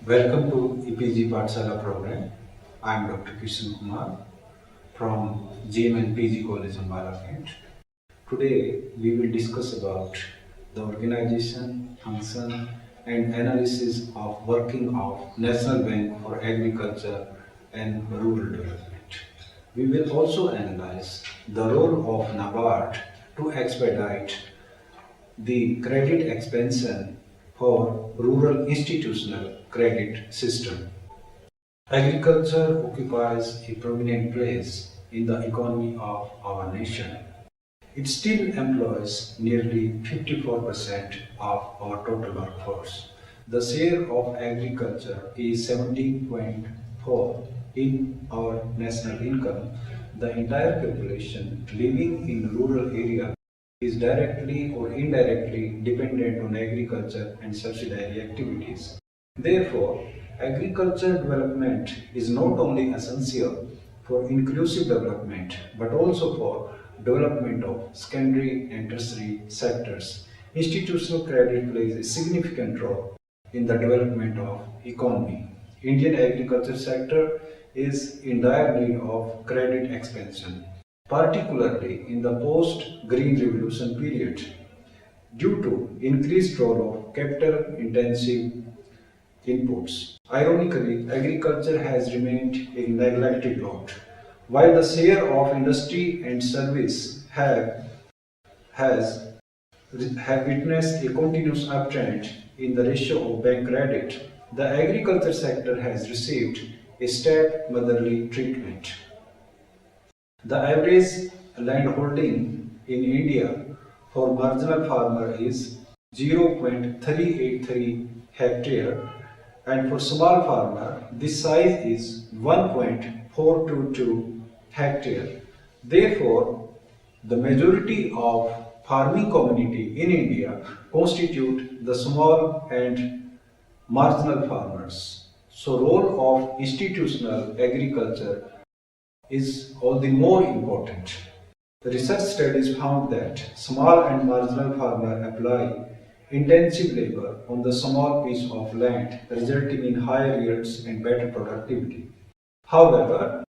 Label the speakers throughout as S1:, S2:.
S1: Welcome to EPG Pathshala program. I am Dr. Kishan Kumar from GM and PG College in Balakand. Today we will discuss about the organization, function and analysis of working of National Bank for Agriculture and Rural Development. We will also analyze the role of NABARD to expedite the credit expansion for rural institutional credit system. Agriculture occupies a prominent place in the economy of our nation. It still employs nearly 54% of our total workforce. The share of agriculture is 17.4 in our national income. The entire population living in rural areas is directly or indirectly dependent on agriculture and subsidiary activities. Therefore, agriculture development is not only essential for inclusive development but also for development of secondary and tertiary sectors. Institutional credit plays a significant role in the development of economy. Indian agriculture sector is in dire need of credit expansion, particularly in the post-Green Revolution period, due to increased role of capital-intensive inputs. Ironically, agriculture has remained a neglected lot, while the share of industry and service has have witnessed a continuous uptrend in the ratio of bank credit. The agriculture sector has received a step-motherly treatment. The average land holding in India for marginal farmer is 0.383 hectare, and for small farmer this size is 1.422 hectare. Therefore, the majority of farming community in India constitute the small and marginal farmers. So role of institutional agriculture is all the more important. The research studies found that small and marginal farmers apply intensive labor on the small piece of land, resulting in higher yields and better productivity. However,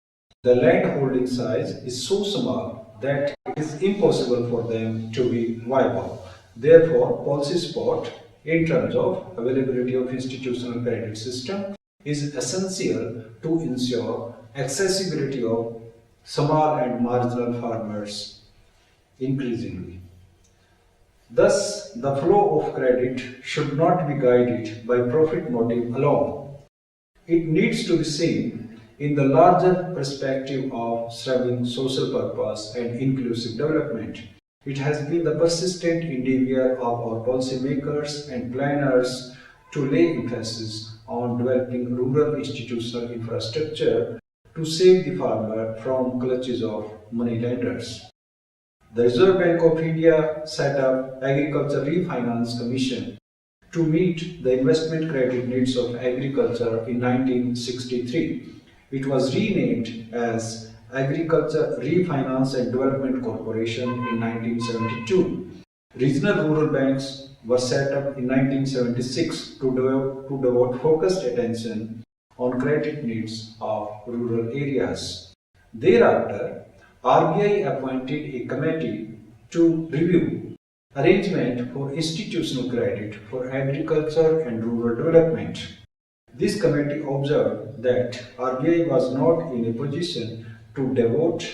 S1: the land holding size is so small that it is impossible for them to be viable. Therefore, policy support in terms of availability of institutional credit system is essential to ensure accessibility of small and marginal farmers increasingly. Thus, the flow of credit should not be guided by profit motive alone. It needs to be seen in the larger perspective of serving social purpose and inclusive development. It has been the persistent endeavor of our policymakers and planners to lay emphasis on developing rural institutional infrastructure to save the farmer from clutches of moneylenders. The Reserve Bank of India set up Agriculture Refinance Commission to meet the investment credit needs of agriculture in 1963. It was renamed as Agriculture Refinance and Development Corporation in 1972. Regional rural banks were set up in 1976 to devote focused attention on credit needs of rural areas. Thereafter, RBI appointed a committee to review arrangement for institutional credit for agriculture and rural development. This committee observed that RBI was not in a position to devote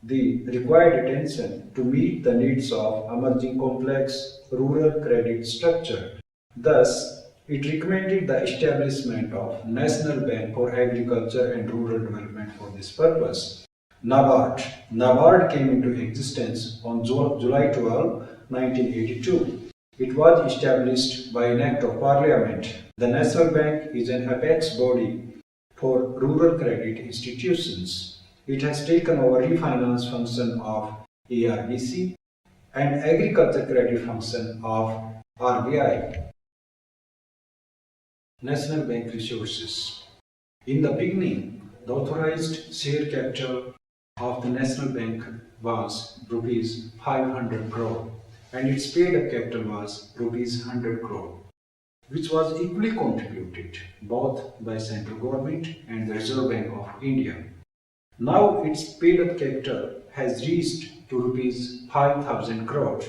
S1: the required attention to meet the needs of emerging complex rural credit structure. Thus, it recommended the establishment of National Bank for Agriculture and Rural Development for this purpose. NABARD. NABARD came into existence on July 12, 1982. It was established by an Act of Parliament. The National Bank is an apex body for rural credit institutions. It has taken over refinance function of ARBC and agriculture credit function of RBI. National Bank resources. In the beginning, the authorized share capital of the National Bank was rupees 500 crore and its paid up capital was rupees 100 crore. which was equally contributed both by central government and the Reserve Bank of India. Now its paid-up capital has reached to rupees 5,000 crore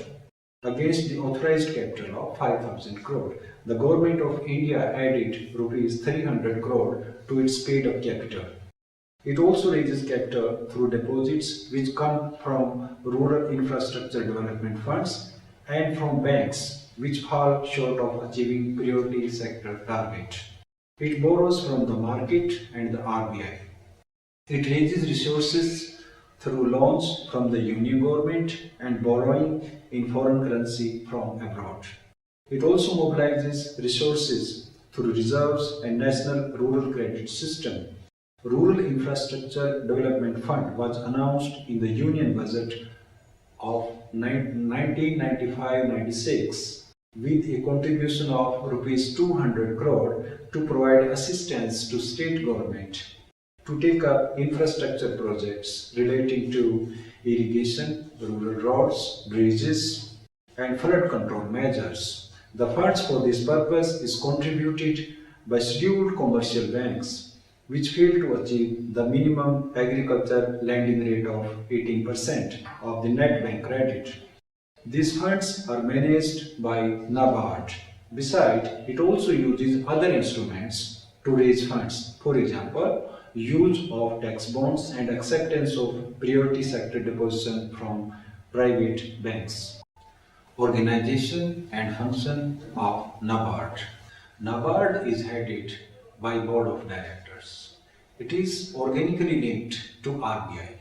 S1: against the authorized capital of 5,000 crore. The government of India added rupees 300 crore to its paid-up capital. It also raises capital through deposits which come from rural infrastructure development funds and from banks which fall short of achieving priority sector target. It borrows from the market and the RBI. It raises resources through loans from the Union government and borrowing in foreign currency from abroad. It also mobilizes resources through reserves and National Rural Credit System. Rural Infrastructure Development Fund was announced in the Union Budget of 1995-96 with a contribution of rupees 200 crore to provide assistance to state government to take up infrastructure projects relating to irrigation, rural roads, bridges, and flood control measures. The funds for this purpose is contributed by scheduled commercial banks, which fail to achieve the minimum agriculture lending rate of 18% of the net bank credit. These funds are managed by NABARD. Besides, it also uses other instruments to raise funds. For example, use of tax bonds and acceptance of priority sector deposition from private banks. Organization and function of NABARD. NABARD is headed by Board of Directors. It is organically linked to RBI.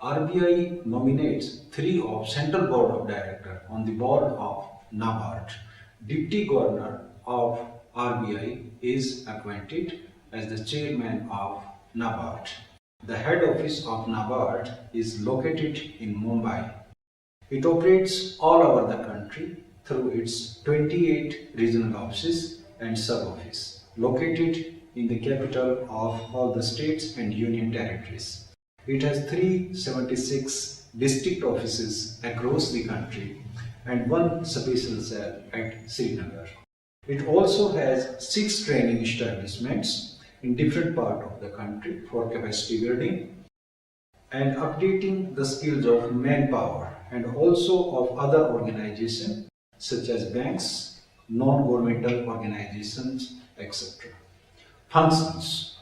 S1: RBI nominates 3 of Central Board of Directors on the board of NABARD. Deputy Governor of RBI is appointed as the chairman of NABARD. The head office of NABARD is located in Mumbai. It operates all over the country through its 28 regional offices and sub-offices located in the capital of all the states and union territories. It has 376 district offices across the country and 1 special cell at Srinagar. It also has 6 training establishments in different parts of the country for capacity building and updating the skills of manpower and also of other organizations such as banks, non-governmental organizations, etc. Functions.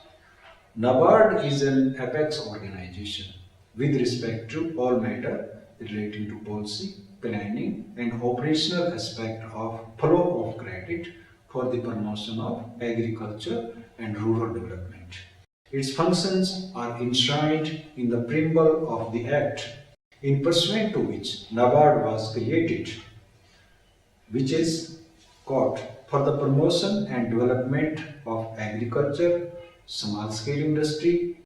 S1: NABARD is an apex organization with respect to all matter relating to policy, planning and operational aspect of flow of credit for the promotion of agriculture and rural development. Its functions are enshrined in the preamble of the Act, in pursuant to which NABARD was created, which is called for the promotion and development of agriculture, small-scale industry,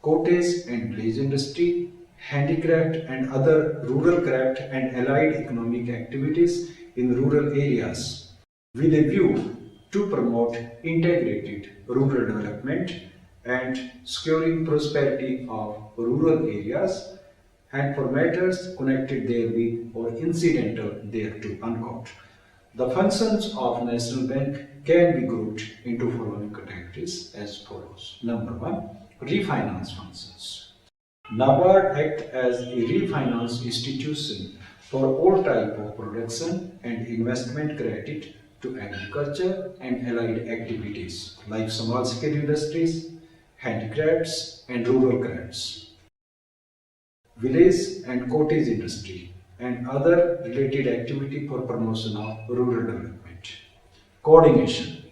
S1: cottage and village industry, handicraft and other rural craft and allied economic activities in rural areas, with a view to promote integrated rural development and securing prosperity of rural areas and for matters connected therewith or incidental thereto. Unquote. The functions of National Bank can be grouped into following categories as follows. Number 1, refinance functions. NABARD acts as a refinance institution for all type of production and investment credit to agriculture and allied activities like small-scale industries, handicrafts and rural crafts, village and cottage industry, and other related activity for promotion of rural development. Coordination.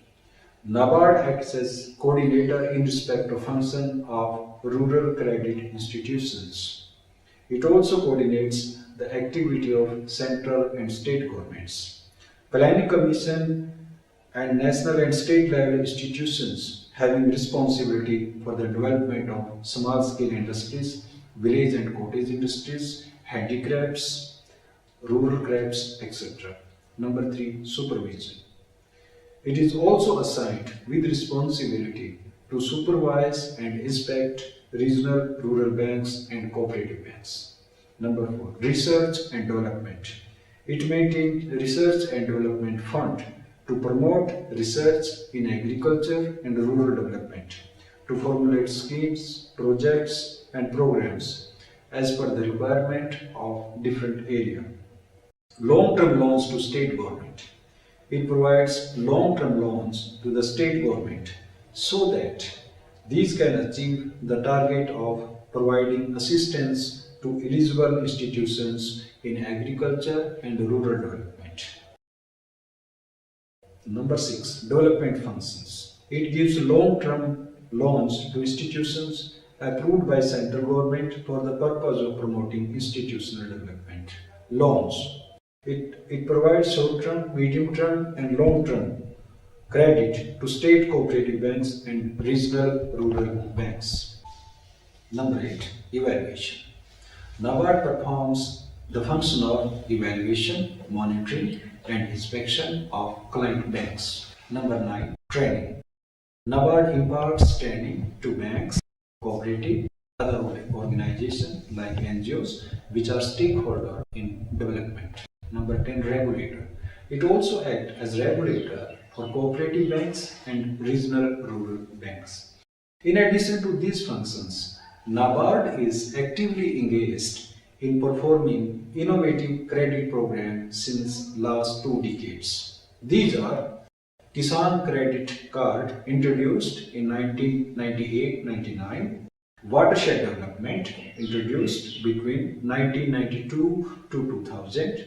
S1: NABARD acts as coordinator in respect of function of rural credit institutions. It also coordinates the activity of central and state governments. Planning Commission and national and state level institutions having responsibility for the development of small-scale industries, village and cottage industries, handicrafts, rural crafts, etc. Number 3, supervision. It is also assigned with responsibility to supervise and inspect regional rural banks and cooperative banks. Number 4, research and development. It maintains research and development fund to promote research in agriculture and rural development, to formulate schemes, projects and programs as per the requirement of different area. Long-term loans to state government. It provides long-term loans to the state government so that these can achieve the target of providing assistance to eligible institutions in agriculture and rural development. Number 6. Development functions. It gives long-term loans to institutions approved by central government for the purpose of promoting institutional development. Loans. It provides short-term, medium-term and long-term credit to state cooperative banks and regional rural banks. Number 8. Evaluation. NABARD performs the function of evaluation, monitoring and inspection of client banks. Number 9. Training. NABARD imparts training to banks, cooperative, other organizations like NGOs which are stakeholders in development. Number 10. Regulator. It also acts as regulator for cooperative banks and regional rural banks. In addition to these functions, NABARD is actively engaged in performing innovative credit programs since last 2 decades. These are Kisan Credit Card introduced in 1998-99, Watershed Development introduced between 1992 to 2000,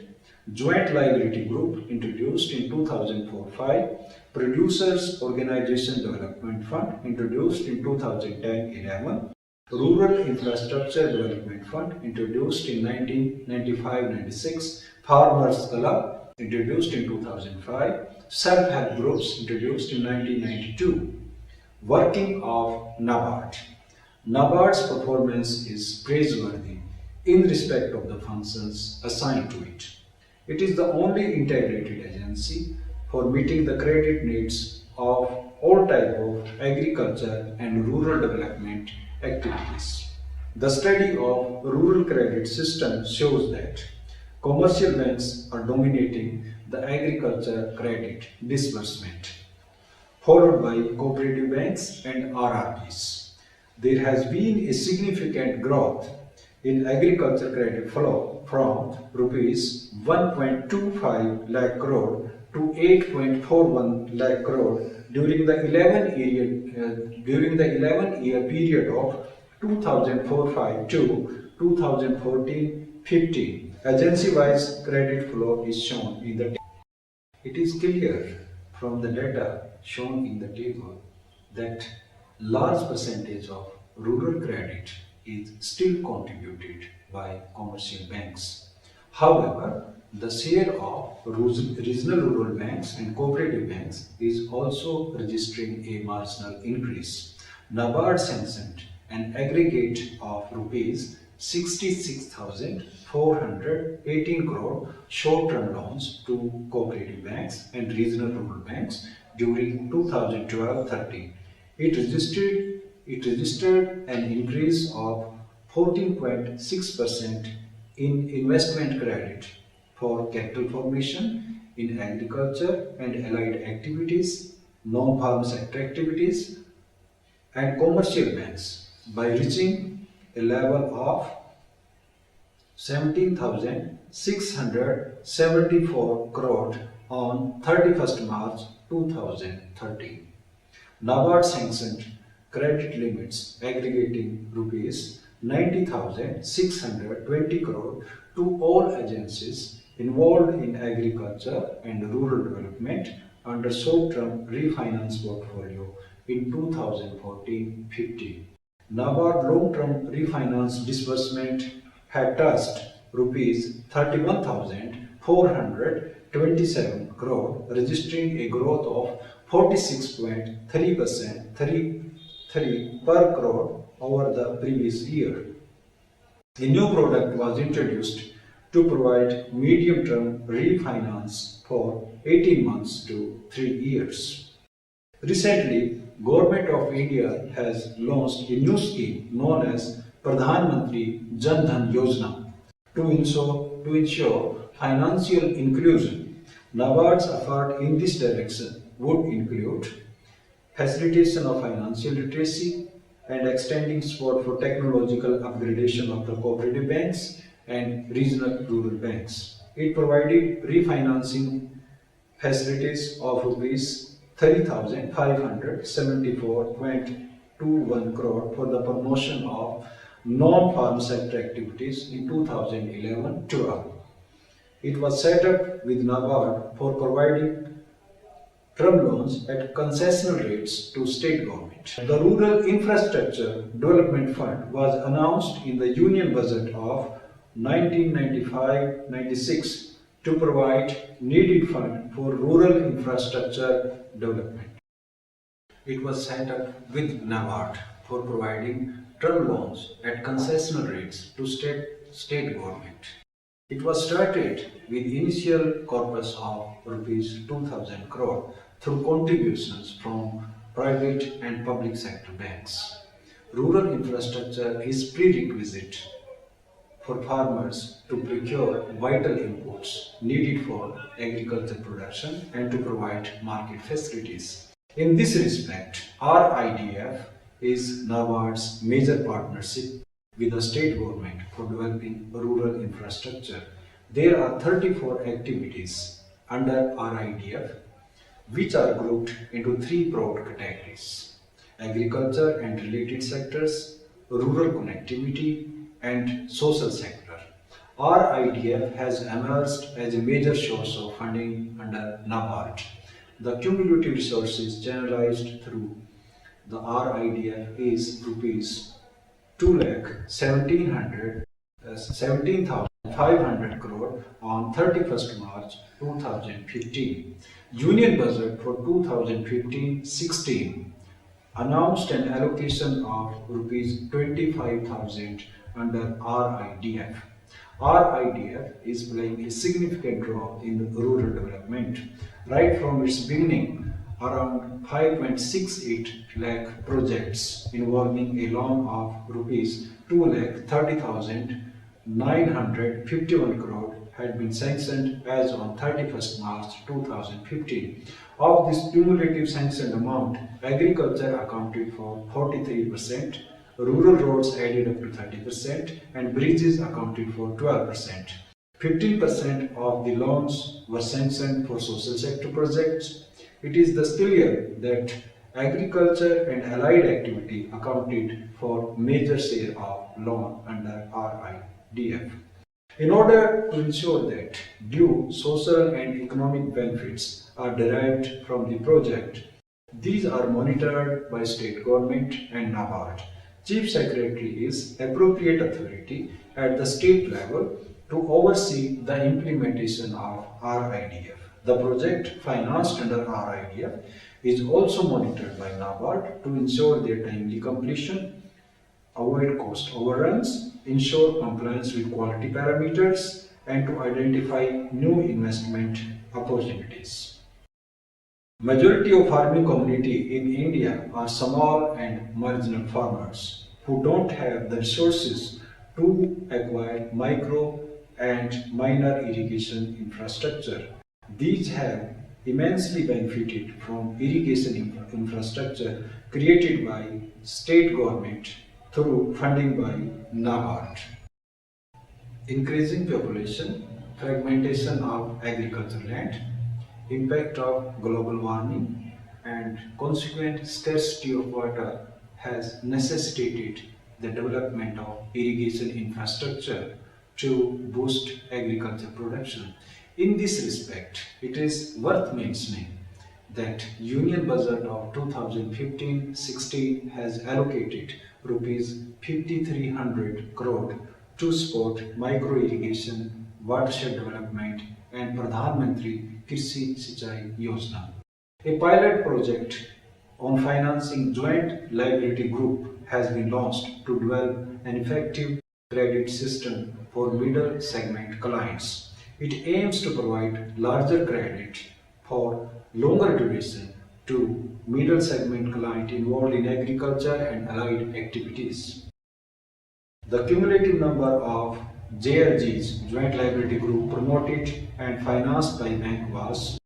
S1: Joint Liability Group introduced in 2004-05, Producers Organization Development Fund introduced in 2010-11, Rural Infrastructure Development Fund introduced in 1995-96, Farmers Club introduced in 2005, Self-Help Groups introduced in 1992. Working of NABARD. NABARD's performance is praiseworthy in respect of the functions assigned to it. It is the only integrated agency for meeting the credit needs of all types of agriculture and rural development activities. The study of rural credit system shows that commercial banks are dominating the agriculture credit disbursement, followed by cooperative banks and RRBs. There has been a significant growth in agriculture credit flow from rupees 1.25 lakh crore to 8.41 lakh crore during the 11-year period of 2004-5 to 2014-15. Agency-wise credit flow is shown in the table. It is clear from the data shown in the table that large percentage of rural credit is still contributed by commercial banks. However, the share of regional rural banks and cooperative banks is also registering a marginal increase. NABARD sanctioned an aggregate of rupees 66,418 crore short-term loans to cooperative banks and regional rural banks during 2012-13. It registered an increase of 14.6% in investment credit for capital formation in agriculture and allied activities, non-farm sector activities and commercial banks by reaching a level of 17,674 crore on 31st March 2013. NABARD sanctioned credit limits aggregating rupees 90,620 crore to all agencies involved in agriculture and rural development under short-term refinance portfolio in 2014-15. NABARD long-term refinance disbursement had touched rupees 31,427 crore, registering a growth of 46.3% per crore over the previous year. A new product was introduced to provide medium-term refinance for 18 months to 3 years. Recently, Government of India has launched a new scheme known as Pradhan Mantri Jan Dhan Yojana to ensure financial inclusion NABARD's effort in this direction would include facilitation of financial literacy and extending support for technological upgradation of the cooperative banks and regional rural banks. It provided refinancing facilities of rupees 30,574.21 crore for the promotion of non-farm sector activities in 2011-12. It was set up with NABARD for providing term loans at concessional rates to state government. The Rural Infrastructure Development Fund was announced in the Union Budget of 1995-96 to provide needed fund for rural infrastructure development. It was set up with NABARD for providing term loans at concessional rates to state government. It was started with initial corpus of rupees 2000 crore through contributions from private and public sector banks. Rural infrastructure is prerequisite for farmers to procure vital inputs needed for agriculture production and to provide market facilities. In this respect, RIDF is NABARD's major partnership with the state government for developing rural infrastructure. There are 34 activities under RIDF which are grouped into three broad categories: agriculture and related sectors, rural connectivity, and social sector. RIDF has emerged as a major source of funding under NABARD. The cumulative resources channelized through the RIDF is rupees 17,500 crore on 31st March 2015. Union Budget for 2015-16 announced an allocation of rupees 25,000 under RIDF. RIDF is playing a significant role in rural development. Right from its beginning, around 5.68 lakh projects involving a loan of rupees 2,30,951 crore had been sanctioned as on 31st March 2015. Of this cumulative sanctioned amount, agriculture accounted for 43%, rural roads added up to 30%, and bridges accounted for 12%. 15% of the loans were sanctioned for social sector projects. It is thus clear that agriculture and allied activity accounted for major share of loan under RIDF. In order to ensure that due social and economic benefits are derived from the project, these are monitored by state government and NABARD. Chief Secretary is appropriate authority at the state level to oversee the implementation of RIDF. The project financed under RIDF is also monitored by NABARD to ensure their timely completion, avoid cost overruns, ensure compliance with quality parameters, and to identify new investment opportunities. Majority of farming community in India are small and marginal farmers who don't have the resources to acquire micro and minor irrigation infrastructure. These have immensely benefited from irrigation infrastructure created by state government through funding by NABARD. Increasing population, fragmentation of agricultural land, impact of global warming, and consequent scarcity of water has necessitated the development of irrigation infrastructure to boost agriculture production. In this respect, it is worth mentioning that Union Budget of 2015-16 has allocated rupees 5,300 crore to support micro irrigation, watershed development, and Pradhan Mantri Krishi Sinchai Yojana. A pilot project on financing joint liability group has been launched to develop an effective credit system for middle segment clients. It aims to provide larger credit for longer duration to middle segment clients involved in agriculture and allied activities. The cumulative number of JLG's Joint Liability Group promoted and financed by bank was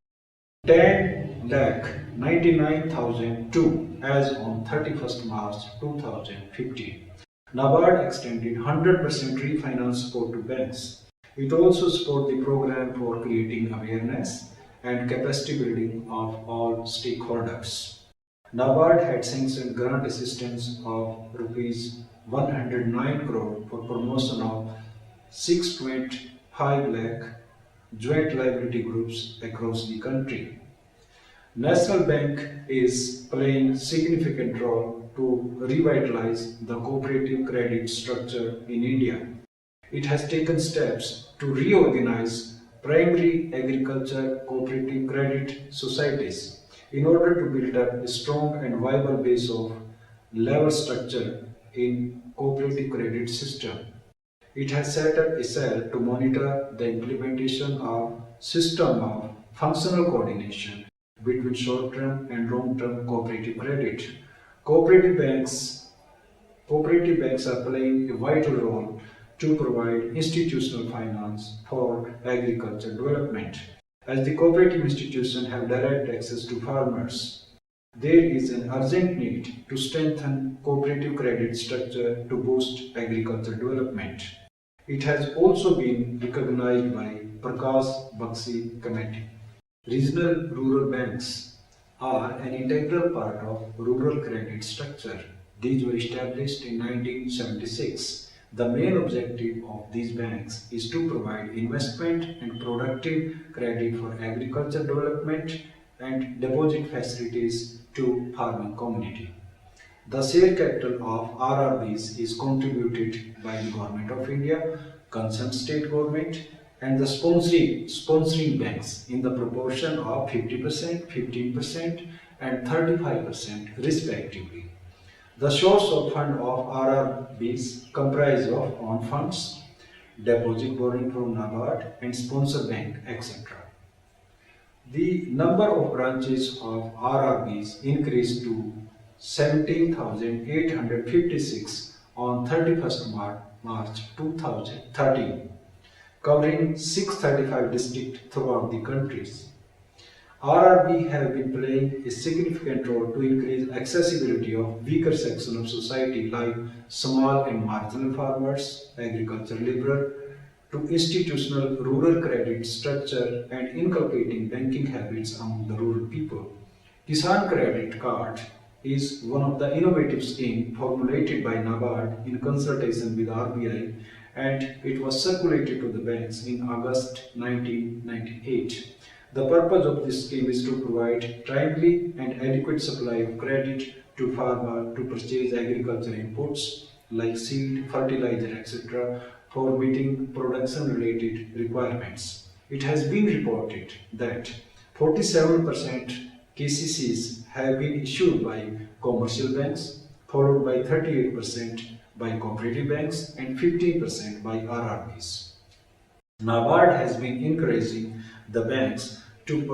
S1: 10,99,002 as on 31st March 2015. NABARD extended 100% refinance support to banks. It also supported the program for creating awareness and capacity building of all stakeholders. NABARD had sanctioned grant assistance of Rs 109 crore for promotion of 6.5 lakh joint liability groups across the country. National Bank is playing significant role to revitalize the cooperative credit structure in India. It has taken steps to reorganize primary agriculture cooperative credit societies in order to build up a strong and viable base of level structure in cooperative credit system. It has set up a cell to monitor the implementation of system of functional coordination between short-term and long-term cooperative credit. Cooperative banks, cooperative banks are playing a vital role to provide institutional finance for agriculture development. As the cooperative institutions have direct access to farmers, there is an urgent need to strengthen cooperative credit structure to boost agriculture development. It has also been recognized by Prakash Bakshi Committee. Regional rural banks are an integral part of rural credit structure. These were established in 1976. The main objective of these banks is to provide investment and productive credit for agriculture development and deposit facilities to farming community. The share capital of RRBs is contributed by the Government of India, concerned state government, and the sponsoring banks in the proportion of 50%, 15%, and 35% respectively. The source of fund of RRBs comprise of own funds, deposit borrowing from NABARD, and sponsor bank, etc. The number of branches of RRBs increased to 17,856 on 31st March 2013, covering 635 districts throughout the countries. RRB have been playing a significant role to increase accessibility of weaker sections of society like small and marginal farmers, agricultural laborer, to institutional rural credit structure and inculcating banking habits among the rural people. Kisan Credit Card is one of the innovative schemes formulated by NABARD in consultation with RBI, and it was circulated to the banks in August 1998. The purpose of this scheme is to provide timely and adequate supply of credit to farmers to purchase agricultural inputs like seed, fertilizer, etc. for meeting production-related requirements. It has been reported that 47% KCCs have been issued by commercial banks, followed by 38% by cooperative banks and 15% by RRBs. NABARD has been encouraging the banks to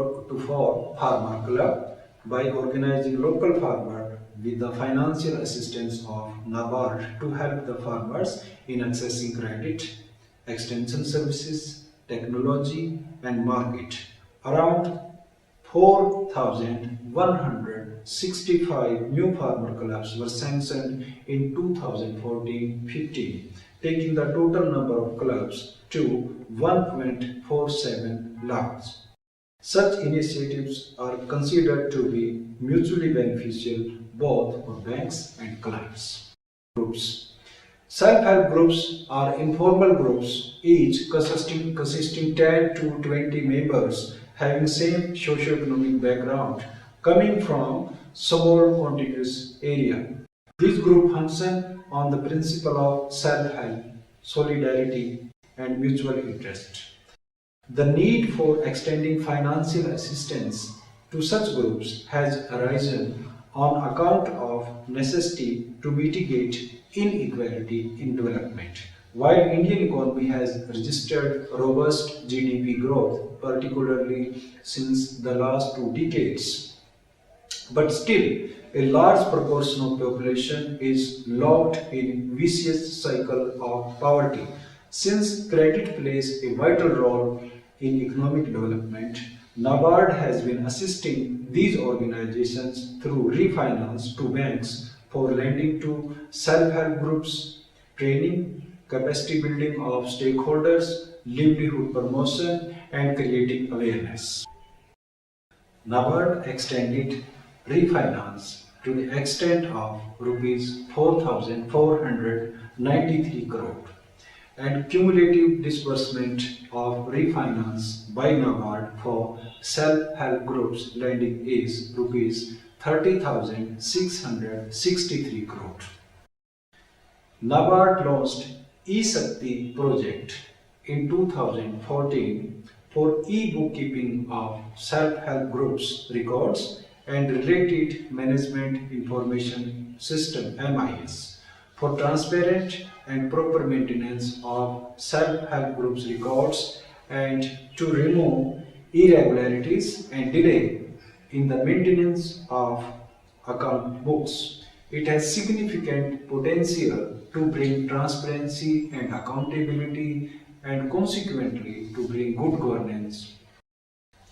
S1: form farmer club by organizing local farmers with the financial assistance of NABARD to help the farmers in accessing credit, extension services, technology and market. Around 4,165 new farmer clubs were sanctioned in 2014-15, taking the total number of clubs to 1.47 lakhs. Such initiatives are considered to be mutually beneficial both for banks and clients. Groups. Self-help groups are informal groups, each consisting 10 to 20 members having same socio-economic background, coming from small contiguous area. These groups function on the principle of self-help, solidarity, and mutual interest. The need for extending financial assistance to such groups has arisen on account of necessity to mitigate inequality in development. While Indian economy has registered robust GDP growth, particularly since the last 2 decades, but still a large proportion of population is locked in vicious cycle of poverty. Since credit plays a vital role in economic development, NABARD has been assisting these organizations through refinance to banks for lending to self-help groups, training, capacity building of stakeholders, livelihood promotion, and creating awareness. NABARD extended refinance to the extent of Rs 4,493 crore, and cumulative disbursement of refinance by NABARD for self-help groups lending is Rs 30,663 crore. NABARD launched E-Shakti project in 2014 for e-bookkeeping of self-help groups records and related management information system MIS for transparent and proper maintenance of self-help groups records and to remove irregularities and delay in the maintenance of account books. It has significant potential to bring transparency and accountability and consequently to bring good governance.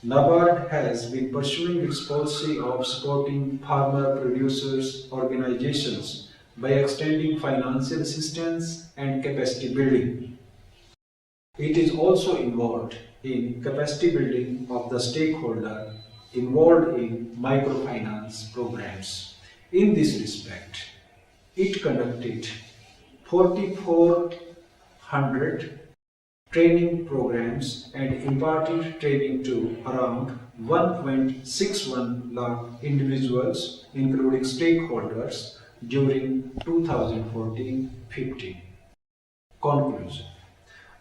S1: NABARD has been pursuing its policy of supporting farmer producers organizations by extending financial assistance and capacity building. It is also involved in capacity building of the stakeholder involved in microfinance programs. In this respect, it conducted 4,400 training programs and imparted training to around 1.61 lakh individuals, including stakeholders, during 2014-15. Conclusion: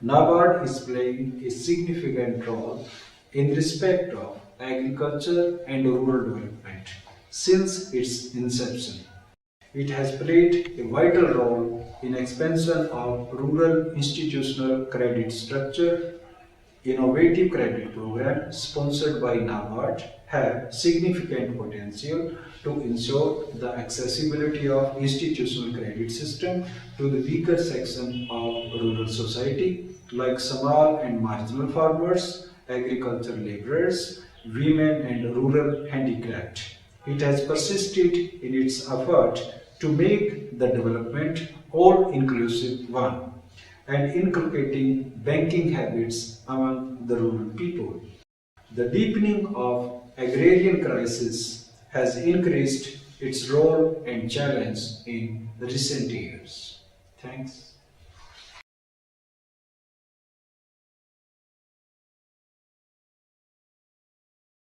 S1: NABARD is playing a significant role in respect of agriculture and rural development since its inception. It has played a vital role in expansion of rural institutional credit structure. Innovative credit programs sponsored by NABARD have significant potential to ensure the accessibility of institutional credit system to the weaker section of rural society like small and marginal farmers, agricultural laborers, women and rural handicapped. It has persisted in its effort to make the development all-inclusive one and inculcating banking habits among the rural people. The deepening of agrarian crisis has increased its role and challenge in recent years. Thanks.